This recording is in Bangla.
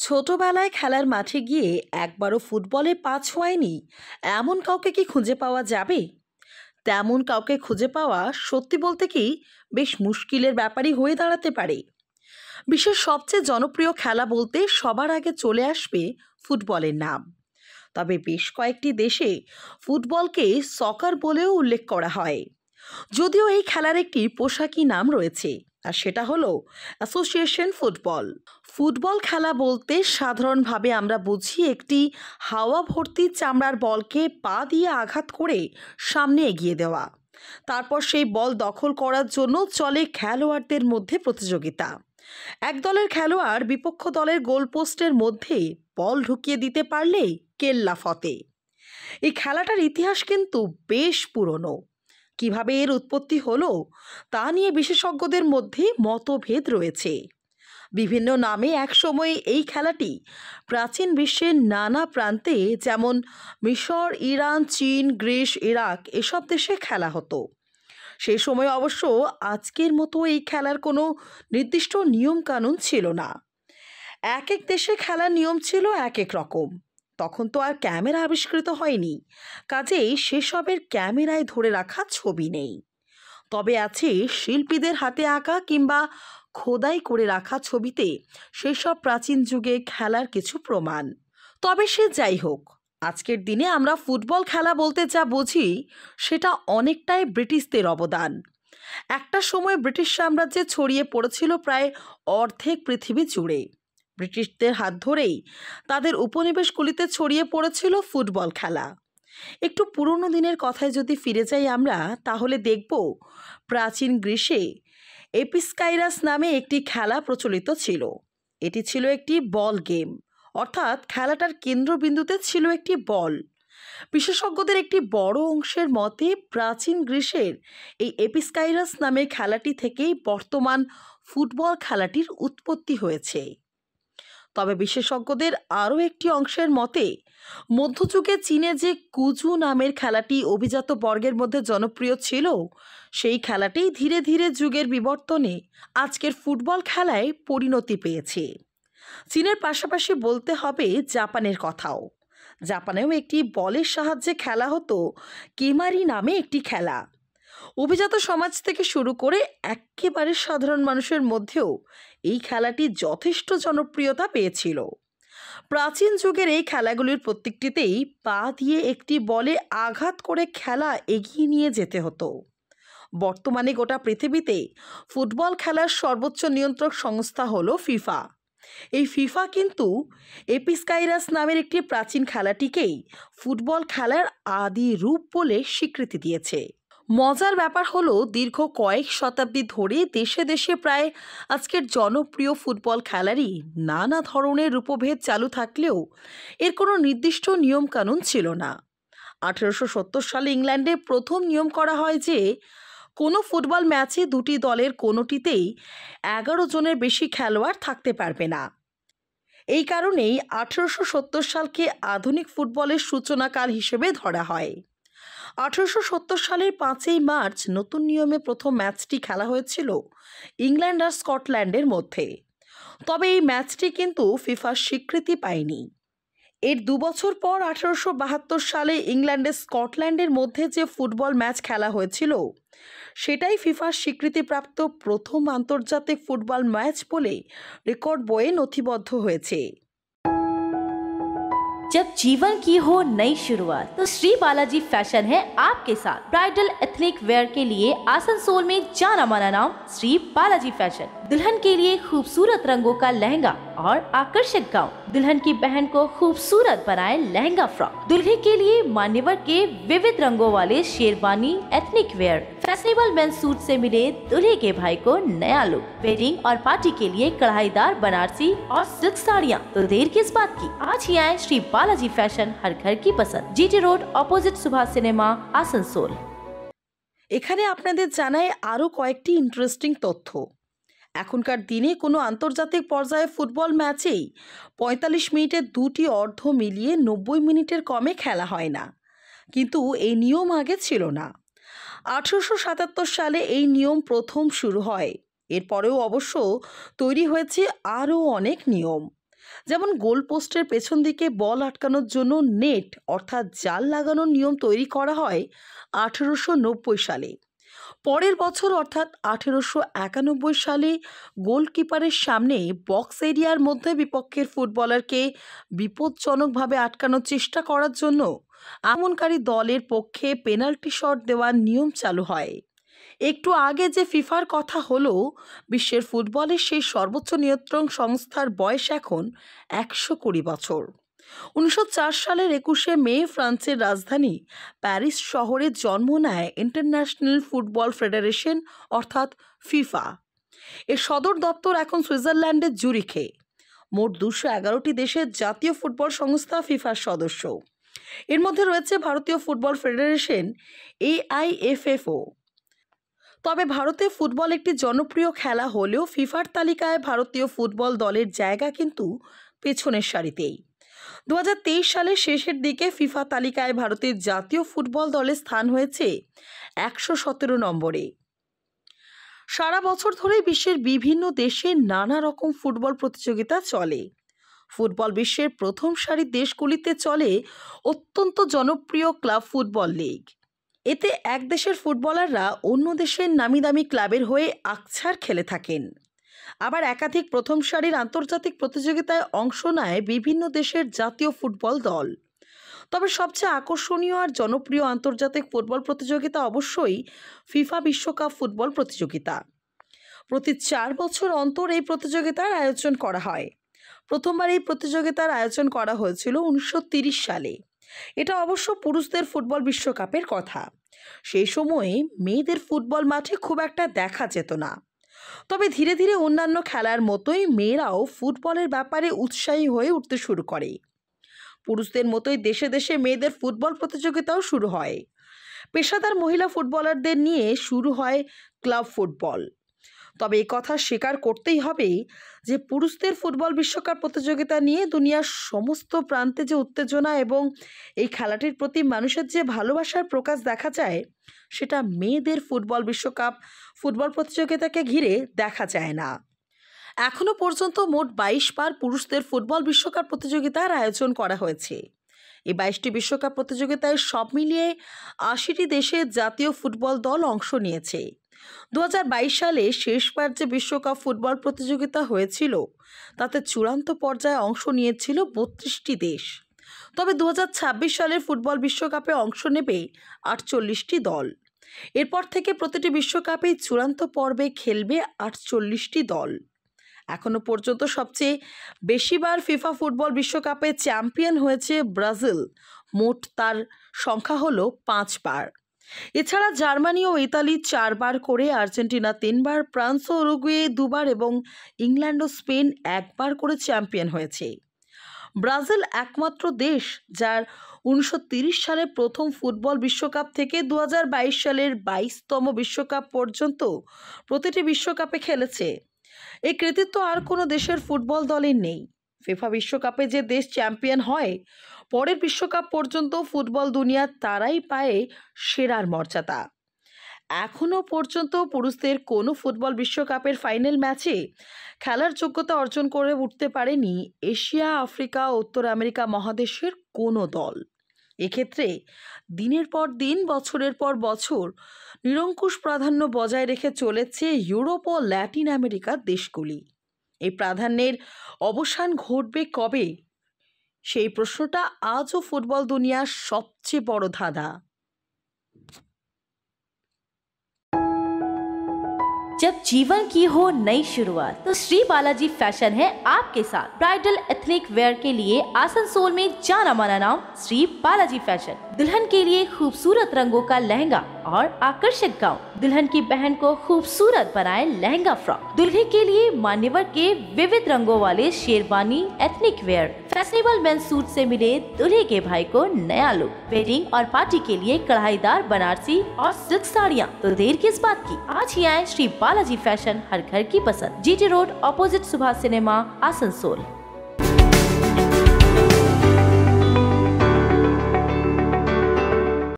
ছোটবেলায় খেলার মাঠে গিয়ে একবারও ফুটবলে পা ছোঁয়ায়নি এমন কাউকে কি খুঁজে পাওয়া যাবে? তেমন কাউকে খুঁজে পাওয়া সত্যি বলতে কি বেশ মুশকিলের ব্যাপারই হয়ে দাঁড়াতে পারে। বিশ্বের সবচেয়ে জনপ্রিয় খেলা বলতে সবার আগে চলে আসবে ফুটবলের নাম। তবে বেশ কয়েকটি দেশে ফুটবলকে সকার বলেও উল্লেখ করা হয়, যদিও এই খেলার একটি পোশাকি নাম রয়েছে, আর সেটা হলো অ্যাসোসিয়েশন ফুটবল। ফুটবল খেলা বলতে সাধারণভাবে আমরা বুঝি একটি হাওয়া ভর্তি চামড়ার বলকে পা দিয়ে আঘাত করে সামনে এগিয়ে দেওয়া, তারপর সেই বল দখল করার জন্য চলে খেলোয়াড়দের মধ্যে প্রতিযোগিতা। এক দলের খেলোয়াড় বিপক্ষ দলের গোলপোস্টের মধ্যে বল ঢুকিয়ে দিতে পারলে কেল্লা ফতে। এই খেলাটার ইতিহাস কিন্তু বেশ পুরনো। কিভাবে এর উৎপত্তি হলো তা নিয়ে বিশেষজ্ঞদের মধ্যে মতভেদ রয়েছে। বিভিন্ন নামে একসময় এই খেলাটি প্রাচীন বিশ্বের নানা প্রান্তে, যেমন মিশর, ইরান, চীন, গ্রিস, ইরাক এসব দেশে খেলা হতো। সেই সময় অবশ্য আজকের মতো এই খেলার কোনো নির্দিষ্ট নিয়ম কানুন ছিল না। এক এক দেশে খেলার নিয়ম ছিল এক এক রকম। তখন তো আর ক্যামেরা আবিষ্কৃত হয়নি, কাজেই সেসবের ক্যামেরায় ধরে রাখা ছবি নেই। তবে আছে শিল্পীদের হাতে আঁকা কিংবা খোদাই করে রাখা ছবিতে সেসব প্রাচীন যুগে খেলার কিছু প্রমাণ। তবে সে যাই হোক, আজকের দিনে আমরা ফুটবল খেলা বলতে যা বুঝি সেটা অনেকটাই ব্রিটিশদের অবদান। একটা সময় ব্রিটিশ সাম্রাজ্যে ছড়িয়ে পড়েছিল প্রায় অর্ধেক পৃথিবী জুড়ে। ব্রিটিশদের হাত ধরেই তাদের উপনিবেশগুলিতে ছড়িয়ে পড়েছিল ফুটবল খেলা। একটু পুরনো দিনের কথায় যদি ফিরে যাই আমরা, তাহলে দেখব প্রাচীন গ্রীসে এপিস্কাইরাস নামে একটি খেলা প্রচলিত ছিল। এটি ছিল একটি বল গেম, অর্থাৎ খেলাটার কেন্দ্রবিন্দুতে ছিল একটি বল। বিশেষজ্ঞদের একটি বড় অংশের মতে প্রাচীন গ্রীসের এই এপিস্কাইরাস নামের খেলাটি থেকেই বর্তমান ফুটবল খেলাটির উৎপত্তি হয়েছে। তবে বিশেষজ্ঞদের আরও একটি অংশের মতে মধ্যযুগে চীনে যে কুজু নামের খেলাটি অভিজাত বর্গের মধ্যে জনপ্রিয় ছিল, সেই খেলাটি ধীরে ধীরে যুগের বিবর্তনে আজকের ফুটবল খেলায় পরিণতি পেয়েছে। চীনের পাশাপাশি বলতে হবে জাপানের কথাও। জাপানেও একটি বলের সাহায্যে খেলা হতো কেমারি নামে একটি খেলা। অভিজাত সমাজ থেকে শুরু করে একেবারে সাধারণ মানুষের মধ্যেও এই খেলাটি যথেষ্ট জনপ্রিয়তা পেয়েছিল। প্রাচীন যুগের এই খেলাগুলির প্রত্যেকটিতেই পা দিয়ে একটি বলে আঘাত করে খেলা এগিয়ে নিয়ে যেতে হতো। বর্তমানে গোটা পৃথিবীতে ফুটবল খেলার সর্বোচ্চ নিয়ন্ত্রক সংস্থা হলো ফিফা। এই ফিফা কিন্তু এপিস্কাইরাস নামের একটি প্রাচীন খেলাটিকেই ফুটবল খেলার আদি রূপ বলে স্বীকৃতি দিয়েছে। মজার ব্যাপার হলো, দীর্ঘ কয়েক শতাব্দী ধরে দেশে দেশে প্রায় আজকের জনপ্রিয় ফুটবল খেলারই নানা ধরনের রূপভেদ চালু থাকলেও এর কোনো নির্দিষ্ট নিয়মকানুন ছিল না। 1870 সালে ইংল্যান্ডে প্রথম নিয়ম করা হয় যে কোনো ফুটবল ম্যাচে দুটি দলের কোনোটিতেই 11 জনের বেশি খেলোয়াড় থাকতে পারবে না। এই কারণেই 1870 সালকে আধুনিক ফুটবলের সূচনাকাল হিসেবে ধরা হয়। 1870 সালের 5ই মার্চ নতুন নিয়মে প্রথম ম্যাচটি খেলা হয়েছিল ইংল্যান্ড আর স্কটল্যান্ডের মধ্যে। তবে এই ম্যাচটি কিন্তু ফিফার স্বীকৃতি পায়নি। এর 2 বছর পর 1872 সালে ইংল্যান্ডে স্কটল্যান্ডের মধ্যে যে ফুটবল ম্যাচ খেলা হয়েছিল, সেটাই ফিফার স্বীকৃতিপ্রাপ্ত প্রথম আন্তর্জাতিক ফুটবল ম্যাচ বলে রেকর্ড বইয়ে নথিবদ্ধ হয়েছে। जब जीवन की हो नई शुरुआत तो श्री बालाजी फैशन है आपके साथ। ब्राइडल एथनिक वेयर के लिए आसनसोल में जाना माना नाम श्री बालाजी फैशन। दुल्हन के लिए खूबसूरत रंगों का लहंगा और आकर्षक गाउन, दुल्हन की बहन को खूबसूरत बनाए लहंगा फ्रॉक, दुल्हे के लिए मान्यवर के विविध रंगों वाले sherwani ethnic wear, fashionable men's suit से मिले दुल्हे के भाई को नया लुक, वेडिंग और पार्टी के लिए कढ़ाईदार बनारसी और सिल्क साड़ियाँ। तो देर किस बात की, आज ही आए श्री बालाजी फैशन, हर घर की पसंद, GT road opposite Subhash cinema, Asansol. এখানে আপনাদের জানাই আরও কয়েকটি ইন্টারেস্টিং তথ্য। এখনকার দিনে কোনো আন্তর্জাতিক পর্যায়ে ফুটবল ম্যাচেই 45 মিনিটে দুটি অর্ধ মিলিয়ে 90 মিনিটের কমে খেলা হয় না, কিন্তু এই নিয়ম আগে ছিল না। 1877 সালে এই নিয়ম প্রথম শুরু হয়। এরপরেও অবশ্য তৈরি হয়েছে আরও অনেক নিয়ম। যেমন গোল পোস্টের পেছন দিকে বল আটকানোর জন্য নেট অর্থাৎ জাল লাগানোর নিয়ম তৈরি করা হয় 1890 সালে। পরের বছর অর্থাৎ 1891 সালে গোলকিপারের সামনে বক্স এরিয়ার মধ্যে বিপক্ষের ফুটবলারকে বিপজ্জনকভাবে আটকানোর চেষ্টা করার জন্য আক্রমণকারী দলের পক্ষে পেনাল্টি শট দেওয়ার নিয়ম চালু হয়। একটু আগে যে ফিফার কথা হলো, বিশ্বের ফুটবলের সেই সর্বোচ্চ নিয়ন্ত্রণ সংস্থার বয়স এখন 120 বছর। 1904 সালের 21শে মে ফ্রান্সের রাজধানী প্যারিস শহরে জন্ম নেয় ইন্টারন্যাশনাল ফুটবল ফেডারেশন অর্থাৎ ফিফা। এর সদর দপ্তর এখন সুইজারল্যান্ডের জুরিখে। মোট 211টি দেশের জাতীয় ফুটবল সংস্থা ফিফার সদস্য। এর মধ্যে রয়েছে ভারতীয় ফুটবল ফেডারেশন AIFFO। তবে ভারতে ফুটবল একটি জনপ্রিয় খেলা হলেও ফিফার তালিকায় ভারতীয় ফুটবল দলের জায়গা কিন্তু পেছনের সারিতেই। 2023 সালের শেষের দিকে ফিফা তালিকায় ভারতের জাতীয় ফুটবল দলের স্থান হয়েছে 117 নম্বরে। সারা বছর ধরেই বিশ্বের বিভিন্ন দেশে নানা রকম ফুটবল প্রতিযোগিতা চলে। ফুটবল বিশ্বের প্রথম সারির দেশগুলিতে চলে অত্যন্ত জনপ্রিয় ক্লাব ফুটবল লিগ। এতে এক দেশের ফুটবলাররা অন্য দেশের নামি দামি ক্লাবের হয়ে আকছার খেলে থাকেন। আবার একাধিক প্রথম সারির আন্তর্জাতিক প্রতিযোগিতায় অংশ নেয় বিভিন্ন দেশের জাতীয় ফুটবল দল। তবে সবচেয়ে আকর্ষণীয় আর জনপ্রিয় আন্তর্জাতিক ফুটবল প্রতিযোগিতা অবশ্যই ফিফা বিশ্বকাপ ফুটবল প্রতিযোগিতা। প্রতি 4 বছর অন্তর এই প্রতিযোগিতার আয়োজন করা হয়। প্রথমবার এই প্রতিযোগিতার আয়োজন করা হয়েছিল 1930 সালে। এটা অবশ্য পুরুষদের ফুটবল বিশ্বকাপের কথা। সেই সময়ে মেয়েদের ফুটবল মাঠে খুব একটা দেখা যেত না। তবে ধীরে ধীরে অন্যান্য খেলার মতোই মেয়েরাও ফুটবলের ব্যাপারে উৎসাহী হয়ে উঠতে শুরু করে। পুরুষদের মতোই দেশে দেশে মেয়েদের ফুটবল প্রতিযোগিতাও শুরু হয়। পেশাদার মহিলা ফুটবলারদের নিয়ে শুরু হয় ক্লাব ফুটবল। তবে এই কথা স্বীকার করতেই হবে যে পুরুষদের ফুটবল বিশ্বকাপ প্রতিযোগিতা নিয়ে দুনিয়ার সমস্ত প্রান্তে যে উত্তেজনা এবং এই খেলাটির প্রতি মানুষের যে ভালোবাসার প্রকাশ দেখা যায়, সেটা মেয়েদের ফুটবল বিশ্বকাপ ফুটবল প্রতিযোগিতাকে ঘিরে দেখা যায় না। এখনও পর্যন্ত মোট 22 বার পুরুষদের ফুটবল বিশ্বকাপ প্রতিযোগিতার আয়োজন করা হয়েছে। এই 22টি বিশ্বকাপ প্রতিযোগিতায় সব মিলিয়ে 80টি দেশের জাতীয় ফুটবল দল অংশ নিয়েছে। 2022 সালে শেষবার যে বিশ্বকাপ ফুটবল প্রতিযোগিতা হয়েছিল তাতে চূড়ান্ত পর্যায়ে অংশ নিয়েছিল 32টি দেশ। তবে 2026 সালের ফুটবল বিশ্বকাপে অংশ নেবে 48টি দল। এরপর থেকে প্রতিটি বিশ্বকাপেই চূড়ান্ত পর্বে খেলবে 48টি দল। এখনও পর্যন্ত সবচেয়ে বেশিবার ফিফা ফুটবল বিশ্বকাপে চ্যাম্পিয়ন হয়েছে ব্রাজিল। মোট তার সংখ্যা হলো 5 বার। এছাড়া জার্মানি ও ইতালি 4 বার করে, আর্জেন্টিনা 3 বার, ফ্রান্স ও উরুগুয়ে 2 বার এবং ইংল্যান্ড ও স্পেন 1 বার করে চ্যাম্পিয়ন হয়েছে। ব্রাজিল একমাত্র দেশ যার 1930 সালে প্রথম ফুটবল বিশ্বকাপ থেকে 2022 সালের 22তম বিশ্বকাপ পর্যন্ত প্রতিটি বিশ্বকাপে খেলেছে। এই কৃতিত্ব আর কোনো দেশের ফুটবল দলের নেই। ফিফা বিশ্বকাপে যে দেশ চ্যাম্পিয়ন হয়, পরের বিশ্বকাপ পর্যন্ত ফুটবল দুনিয়ার তারাই পায় সেরার মর্যাদা। এখনও পর্যন্ত পুরুষদের কোনো ফুটবল বিশ্বকাপের ফাইনাল ম্যাচে খেলার যোগ্যতা অর্জন করে উঠতে পারেনি এশিয়া, আফ্রিকা, উত্তর আমেরিকা মহাদেশের কোনো দল। এক্ষেত্রে দিনের পর দিন, বছরের পর বছর নিরঙ্কুশ প্রাধান্য বজায় রেখে চলেছে ইউরোপ ও ল্যাটিন আমেরিকার দেশগুলি। এই প্রাধান্যের অবসান ঘটবে কবে? সেই প্রশ্নটা আজও ফুটবল দুনিয়ার সবচেয়ে বড় ধাঁধা। जब जीवन की हो नई शुरुआत तो श्री बालाजी फैशन है आपके साथ। ब्राइडल एथनिक वेयर के लिए आसनसोल में जाना माना नाम श्री बालाजी फैशन। दुल्हन के लिए खूबसूरत रंगों का लहंगा और आकर्षक गाउन। दुल्हन की बहन को खूबसूरत बनाए लहंगा फ्रॉक। दुल्हे के लिए मान्यवर के विविध रंगों वाले sherwani, ethnic wear, fashionable men's suit से मिले दुल्हे के भाई को नया लुक। वेडिंग और पार्टी के लिए कढ़ाईदार बनारसी और सिल्क साड़ियाँ। तो देर किस बात की, आज ही आए श्री बालाजी फैशन, हर घर की पसंद। GT road, opposite Subhash cinema, Asansol.